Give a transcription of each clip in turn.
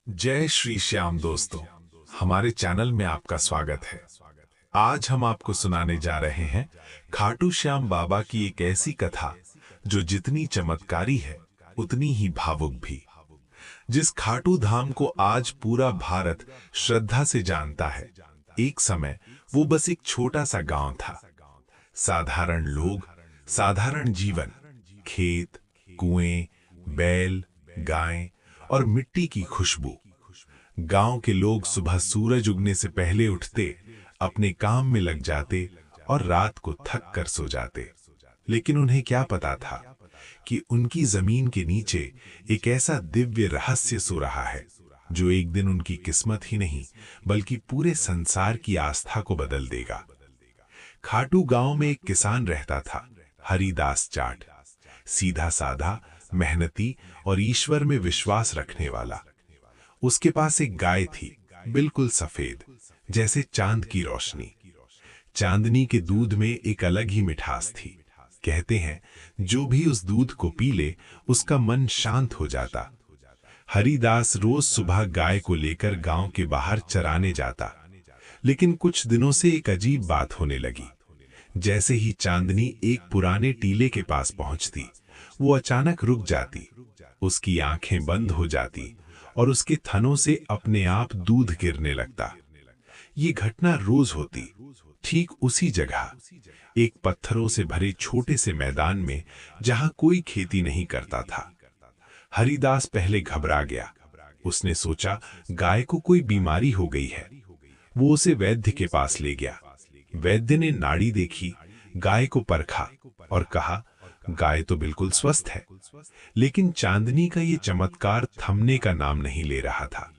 जय श्री श्याम दोस्तों, हमारे चैनल में आपका स्वागत है। आज हम आपको सुनाने जा रहे हैं खाटू श्याम बाबा की एक ऐसी कथा जो जितनी चमत्कारी है उतनी ही भावुक भी। जिस खाटू धाम को आज पूरा भारत श्रद्धा से जानता है, एक समय वो बस एक छोटा सा गांव था। साधारण लोग, साधारण जीवन, खेत, कुएं, बैल, गायें और मिट्टी की खुशबू। गांव के लोग सुबह सूरज उगने से पहले उठते, अपने काम में लग जाते और रात को थक कर सो जाते। लेकिन उन्हें क्या पता था कि उनकी जमीन के नीचे एक ऐसा दिव्य रहस्य सो रहा है जो एक दिन उनकी किस्मत ही नहीं बल्कि पूरे संसार की आस्था को बदल देगा। खाटू गांव में एक किसान रहता था, हरिदास जाट। सीधा साधा, मेहनती और ईश्वर में विश्वास रखने वाला। उसके पास एक गाय थी, बिल्कुल सफेद, जैसे चांद की रोशनी। चांदनी के दूध में एक अलग ही मिठास थी। कहते हैं जो भी उस दूध को पी ले उसका मन शांत हो जाता। हरिदास रोज सुबह गाय को लेकर गांव के बाहर चराने जाता। लेकिन कुछ दिनों से एक अजीब बात होने लगी। जैसे ही चांदनी एक पुराने टीले के पास पहुंचती, वो अचानक रुक जाती, उसकी आंखें बंद हो जाती और उसके थनों से अपने आप दूध गिरने लगता। ये घटना रोज होती, ठीक उसी जगह, एक पत्थरों से भरे छोटे से मैदान में जहां कोई खेती नहीं करता था। हरिदास पहले घबरा गया। उसने सोचा गाय को कोई बीमारी हो गई है। वो उसे वैद्य के पास ले गया। वैद्य ने नाड़ी देखी, गाय को परखा और कहा, गाय तो बिल्कुल स्वस्थ है। लेकिन चांदनी का ये चमत्कार थमने का नाम नहीं ले रहा था।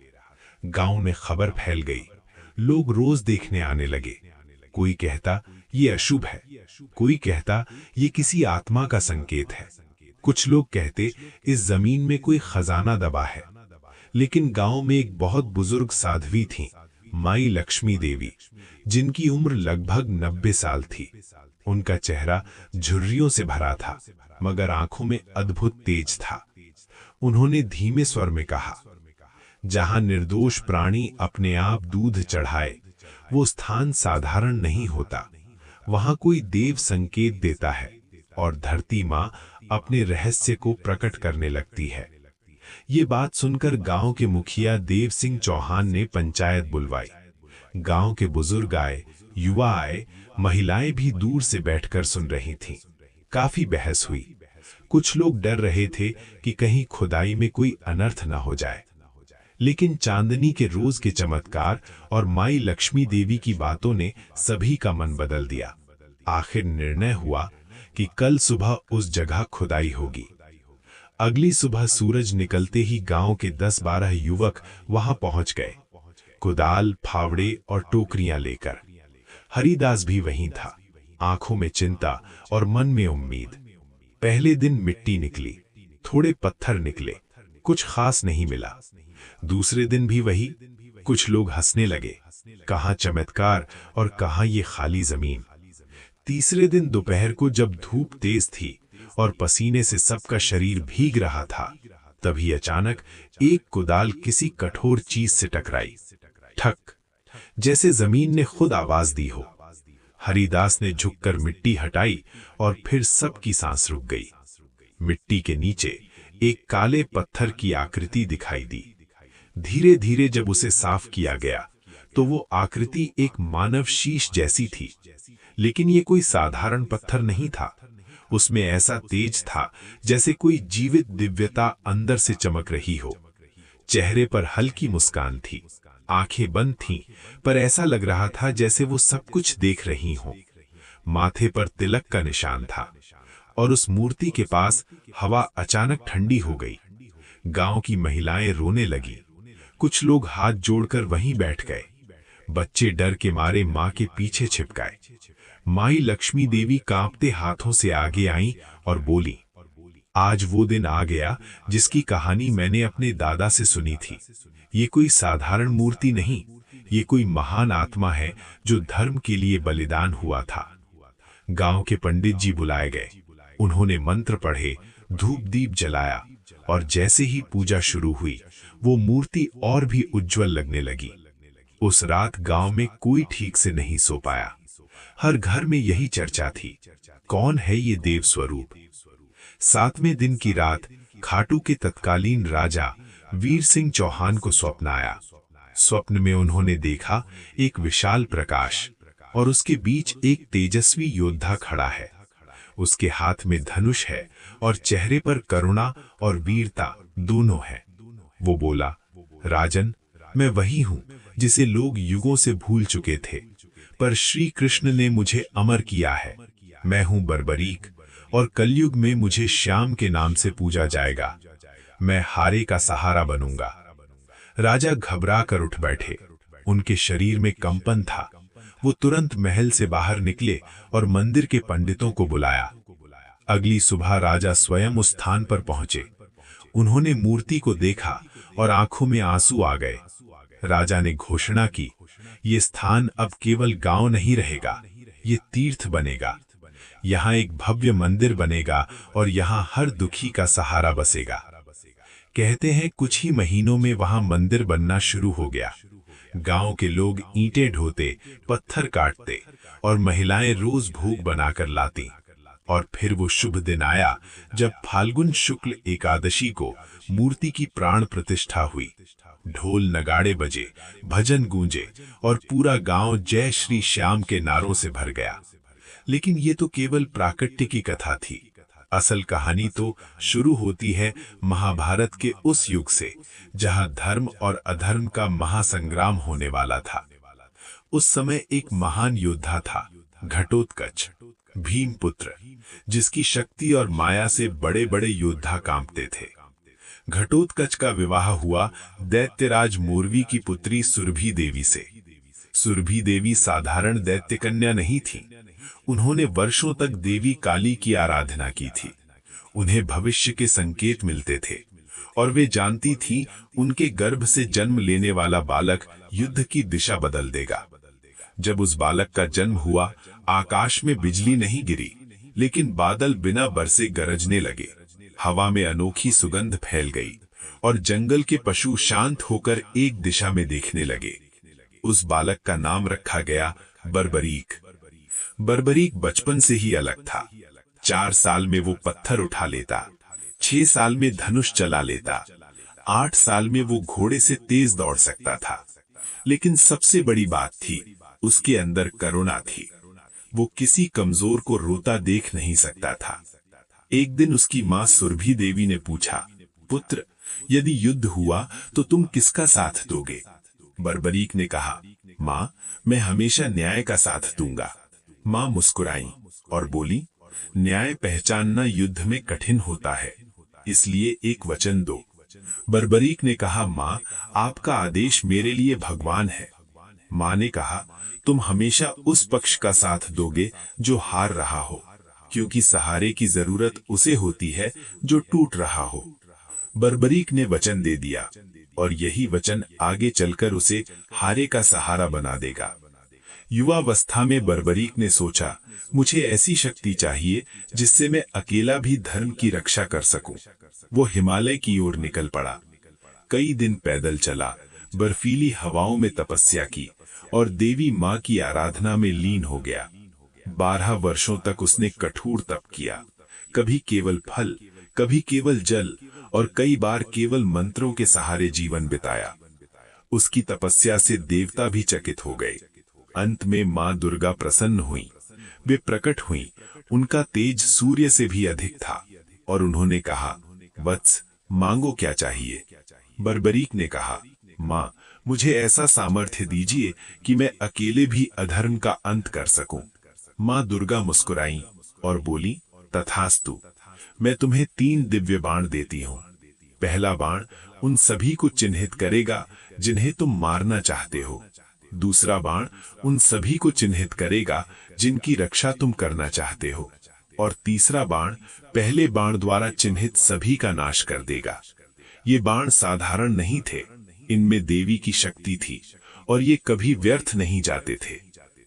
गांव में खबर फैल गई। लोग रोज देखने आने लगे। कोई कहता ये अशुभ है, कोई कहता ये किसी आत्मा का संकेत है। कुछ लोग कहते इस जमीन में कोई खजाना दबा है। लेकिन गांव में एक बहुत बुजुर्ग साध्वी थी, माई लक्ष्मी देवी, जिनकी उम्र लगभग 90 साल थी। उनका चेहरा झुर्रियों से भरा था, मगर आंखों में अद्भुत तेज था। उन्होंने धीमे स्वर में कहा, जहां निर्दोष प्राणी अपने आप दूध चढ़ाए, वो स्थान साधारण नहीं होता। वहां कोई देव संकेत देता है और धरती मां अपने रहस्य को प्रकट करने लगती है। ये बात सुनकर गांव के मुखिया देव सिंह चौहान ने पंचायत बुलवाई। गांव के बुजुर्ग आए, युवा आए, महिलाएं भी दूर से बैठकर सुन रही थीं। काफी बहस हुई। कुछ लोग डर रहे थे कि कहीं खुदाई में कोई अनर्थ न हो जाए। लेकिन चांदनी के रोज के चमत्कार और माई लक्ष्मी देवी की बातों ने सभी का मन बदल दिया। आखिर निर्णय हुआ कि कल सुबह उस जगह खुदाई होगी। अगली सुबह सूरज निकलते ही गांव के 10-12 युवक वहां पहुंच गए, कुदाल, फावड़े और टोकरियां लेकर। हरिदास भी वहीं था, आंखों में चिंता और मन में उम्मीद। पहले दिन मिट्टी निकली, थोड़े पत्थर निकले, कुछ खास नहीं मिला। दूसरे दिन भी वही। कुछ लोग हंसने लगे, कहां चमत्कार और कहां ये खाली जमीन। तीसरे दिन दोपहर को जब धूप तेज थी और पसीने से सबका शरीर भीग रहा था, तभी अचानक एक कुदाल किसी कठोर चीज से टकराई। ठक, जैसे जमीन ने खुद आवाज दी हो। हरिदास ने झुककर मिट्टी हटाई और फिर सबकी सांस रुक गई। मिट्टी के नीचे एक काले पत्थर की आकृति दिखाई दी। धीरे धीरे जब उसे साफ किया गया तो वो आकृति एक मानव शीश जैसी थी। लेकिन ये कोई साधारण पत्थर नहीं था। उसमें ऐसा तेज था जैसे कोई जीवित दिव्यता अंदर से चमक रही हो। चेहरे पर हल्की मुस्कान थी, आंखें बंद थीं, पर ऐसा लग रहा था जैसे वो सब कुछ देख रही हों। माथे पर तिलक का निशान था और उस मूर्ति के पास हवा अचानक ठंडी हो गई। गांव की महिलाएं रोने लगी। कुछ लोग हाथ जोड़कर वहीं बैठ गए। बच्चे डर के मारे मां के पीछे छिप गए। माई लक्ष्मी देवी कांपते हाथों से आगे आईं और बोली, आज वो दिन आ गया जिसकी कहानी मैंने अपने दादा से सुनी थी। ये कोई साधारण मूर्ति नहीं, ये कोई महान आत्मा है जो धर्म के लिए बलिदान हुआ था। गांव के पंडित जी बुलाए गए। उन्होंने मंत्र पढ़े, धूप दीप जलाया और जैसे ही पूजा शुरू हुई, वो मूर्ति और भी उज्जवल लगने लगी। उस रात गांव में कोई ठीक से नहीं सो पाया। हर घर में यही चर्चा थी, कौन है ये देव स्वरूप। 7वें दिन की रात खाटू के तत्कालीन राजा वीर सिंह चौहान को स्वप्न आया। स्वप्न में उन्होंने देखा एक विशाल प्रकाश और उसके बीच एक तेजस्वी योद्धा खड़ा है। उसके हाथ में धनुष है और चेहरे पर करुणा और वीरता दोनों है। वो बोला, राजन, मैं वही हूं जिसे लोग युगों से भूल चुके थे, पर श्री कृष्ण ने मुझे अमर किया है। मैं हूं बर्बरीक और कलयुग में मुझे श्याम के नाम से पूजा जाएगा। मैं हारे का सहारा बनूंगा। राजा घबरा कर उठ बैठे। उनके शरीर में कंपन था। वो तुरंत महल से बाहर निकले और मंदिर के पंडितों को बुलाया। अगली सुबह राजा स्वयं उस स्थान पर पहुंचे। उन्होंने मूर्ति को देखा और आंखों में आंसू आ गए। राजा ने घोषणा की, ये स्थान अब केवल गांव नहीं रहेगा, ये तीर्थ बनेगा। यहाँ एक भव्य मंदिर बनेगा और यहाँ हर दुखी का सहारा बसेगा। कहते हैं कुछ ही महीनों में वहां मंदिर बनना शुरू हो गया। गांव के लोग ईंटें ढोते, पत्थर काटते और महिलाएं रोज भोग बनाकर लाती। और फिर वो शुभ दिन आया जब फाल्गुन शुक्ल एकादशी को मूर्ति की प्राण प्रतिष्ठा हुई। ढोल नगाड़े बजे, भजन गूंजे और पूरा गांव जय श्री श्याम के नारों से भर गया। लेकिन ये तो केवल प्राकट्य की कथा थी। असल कहानी तो शुरू होती है महाभारत के उस युग से, जहां धर्म और अधर्म का महासंग्राम होने वाला था। उस समय एक महान योद्धा था, घटोत्कच, भीमपुत्र, जिसकी शक्ति और माया से बड़े बड़े योद्धा कांपते थे। घटोत्कच का विवाह हुआ दैत्यराज मोरवी की पुत्री सुरभि देवी से। सुरभि देवी साधारण दैत्य कन्या नहीं थी। उन्होंने वर्षों तक देवी काली की आराधना की थी। उन्हें भविष्य के संकेत मिलते थे और वे जानती थी उनके गर्भ से जन्म लेने वाला बालक युद्ध की दिशा बदल देगा। जब उस बालक का जन्म हुआ, आकाश में बिजली नहीं गिरी, लेकिन बादल बिना बरसे गरजने लगे। हवा में अनोखी सुगंध फैल गई और जंगल के पशु शांत होकर एक दिशा में देखने लगे। उस बालक का नाम रखा गया बर्बरीक। बर्बरीक बचपन से ही अलग था। 4 साल में वो पत्थर उठा लेता, 6 साल में धनुष चला लेता, 8 साल में वो घोड़े से तेज दौड़ सकता था। लेकिन सबसे बड़ी बात थी, उसके अंदर करुणा थी। वो किसी कमजोर को रोता देख नहीं सकता था। एक दिन उसकी मां सुरभि देवी ने पूछा, पुत्र, यदि युद्ध हुआ तो तुम किसका साथ दोगे? बर्बरीक ने कहा, मां, मैं हमेशा न्याय का साथ दूंगा। मां मुस्कुराई और बोली, न्याय पहचानना युद्ध में कठिन होता है, इसलिए एक वचन दो। बर्बरीक ने कहा, मां, आपका आदेश मेरे लिए भगवान है। मां ने कहा, तुम हमेशा उस पक्ष का साथ दोगे जो हार रहा हो, क्योंकि सहारे की जरूरत उसे होती है जो टूट रहा हो। बर्बरीक ने वचन दे दिया और यही वचन आगे चलकर उसे हारे का सहारा बना देगा। युवावस्था में बर्बरीक ने सोचा, मुझे ऐसी शक्ति चाहिए जिससे मैं अकेला भी धर्म की रक्षा कर सकूं। वो हिमालय की ओर निकल पड़ा। कई दिन पैदल चला, बर्फीली हवाओं में तपस्या की और देवी मां की आराधना में लीन हो गया। 12 वर्षों तक उसने कठोर तप किया, कभी केवल फल, कभी केवल जल और कई बार केवल मंत्रों के सहारे जीवन बिताया। उसकी तपस्या से देवता भी चकित हो गए। अंत में मां दुर्गा प्रसन्न हुई। वे प्रकट हुई। उनका तेज सूर्य से भी अधिक था और उन्होंने कहा, वत्स, मांगो क्या चाहिए? बर्बरीक ने कहा, मां, मुझे ऐसा सामर्थ्य दीजिए कि मैं अकेले भी अधर्म का अंत कर सकूं। मां दुर्गा मुस्कुराई और बोली, तथास्तु, मैं तुम्हें 3 दिव्य बाण देती हूं। पहला बाण उन सभी को चिन्हित करेगा जिन्हें तुम मारना चाहते हो। दूसरा बाण उन सभी को चिन्हित करेगा जिनकी रक्षा तुम करना चाहते हो। और तीसरा बाण पहले बाण द्वारा चिन्हित सभी का नाश कर देगा। ये बाण साधारण नहीं थे, इनमें देवी की शक्ति थी और ये कभी व्यर्थ नहीं जाते थे।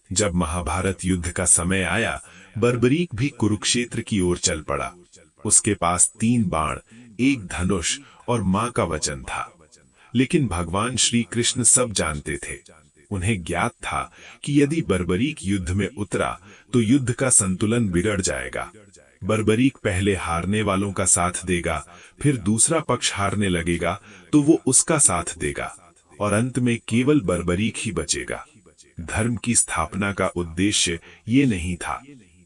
जब महाभारत युद्ध का समय आया, बर्बरीक भी कुरुक्षेत्र की ओर चल पड़ा। उसके पास 3 बाण, 1 धनुष और मां का वचन था। लेकिन भगवान श्री कृष्ण सब जानते थे। उन्हें ज्ञात था कि यदि बर्बरीक युद्ध में उतरा तो युद्ध का संतुलन बिगड़ जाएगा। बर्बरीक पहले हारने वालों का साथ देगा, फिर दूसरा पक्ष हारने लगेगा तो वो उसका साथ देगा, और अंत में केवल बर्बरीक ही बचेगा। धर्म की स्थापना का उद्देश्य ये नहीं था।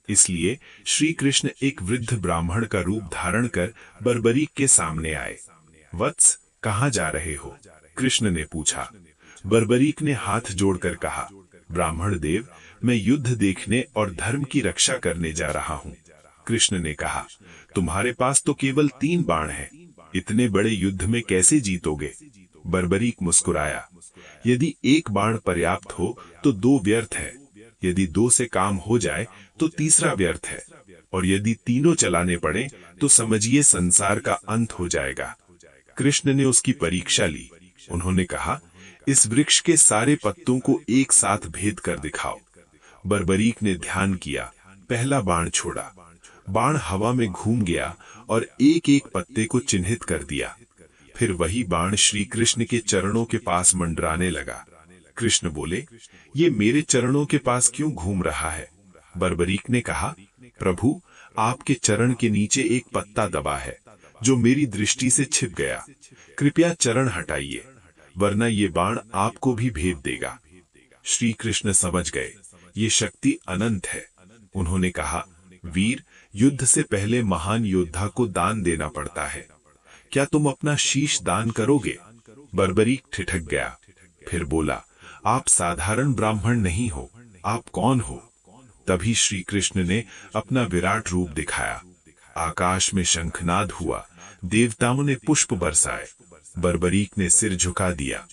इसलिए श्री कृष्ण एक वृद्ध ब्राह्मण का रूप धारण कर बर्बरीक के सामने आए। वत्स, कहाँ जा रहे हो? कृष्ण ने पूछा। बर्बरीक ने हाथ जोड़कर कहा, ब्राह्मण देव, मैं युद्ध देखने और धर्म की रक्षा करने जा रहा हूँ। कृष्ण ने कहा, तुम्हारे पास तो केवल 3 बाण हैं, इतने बड़े युद्ध में कैसे जीतोगे? बर्बरीक मुस्कुराया, यदि 1 बाण पर्याप्त हो तो 2 व्यर्थ है, यदि 2 से काम हो जाए तो तीसरा व्यर्थ है, और यदि तीनों चलाने पड़े तो समझिए संसार का अंत हो जाएगा। कृष्ण ने उसकी परीक्षा ली। उन्होंने कहा, इस वृक्ष के सारे पत्तों को एक साथ भेद कर दिखाओ। बर्बरीक ने ध्यान किया, पहला बाण छोड़ा। बाण हवा में घूम गया और एक एक पत्ते को चिन्हित कर दिया। फिर वही बाण श्री कृष्ण के चरणों के पास मंडराने लगा। कृष्ण बोले, ये मेरे चरणों के पास क्यों घूम रहा है? बर्बरीक ने कहा, प्रभु, आपके चरण के नीचे एक पत्ता दबा है जो मेरी दृष्टि से छिप गया। कृपया चरण हटाइए, वरना ये बाण आपको भी भेद देगा। श्री कृष्ण समझ गए, ये शक्ति अनंत है। उन्होंने कहा, वीर, युद्ध से पहले महान योद्धा को दान देना पड़ता है। क्या तुम अपना शीश दान करोगे? बर्बरीक ठिठक गया, फिर बोला, आप साधारण ब्राह्मण नहीं हो, आप कौन हो? तभी श्री कृष्ण ने अपना विराट रूप दिखाया। आकाश में शंखनाद हुआ, देवताओं ने पुष्प बरसाए। बर्बरीक ने सिर झुका दिया,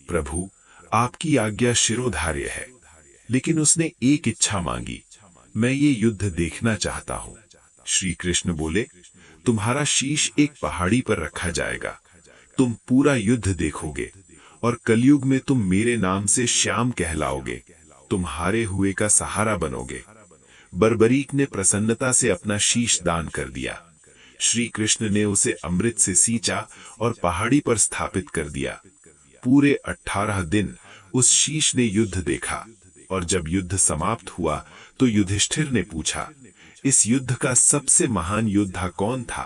प्रभु, आपकी आज्ञा शिरोधार्य है। लेकिन उसने एक इच्छा मांगी, मैं ये युद्ध देखना चाहता हूँ। श्री कृष्ण बोले, तुम्हारा शीश एक पहाड़ी पर रखा जाएगा, तुम पूरा युद्ध देखोगे, और कलयुग में तुम मेरे नाम से श्याम कहलाओगे, तुम हारे हुए का सहारा बनोगे। बर्बरीक ने प्रसन्नता से अपना शीश दान कर दिया। श्री कृष्ण ने उसे अमृत से सींचा और पहाड़ी पर स्थापित कर दिया। पूरे 18 दिन उस शीश ने युद्ध देखा, और जब युद्ध समाप्त हुआ तो युधिष्ठिर ने पूछा, इस युद्ध का सबसे महान योद्धा कौन था?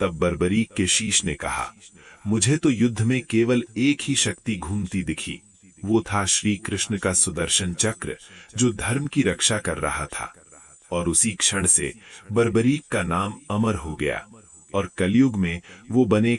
तब बर्बरीक के शीश ने कहा, मुझे तो युद्ध में केवल एक ही शक्ति घूमती दिखी, वो था श्री कृष्ण का सुदर्शन चक्र, जो धर्म की रक्षा कर रहा था। और उसी क्षण से बर्बरीक का नाम अमर हो गया, और कलयुग में वो बने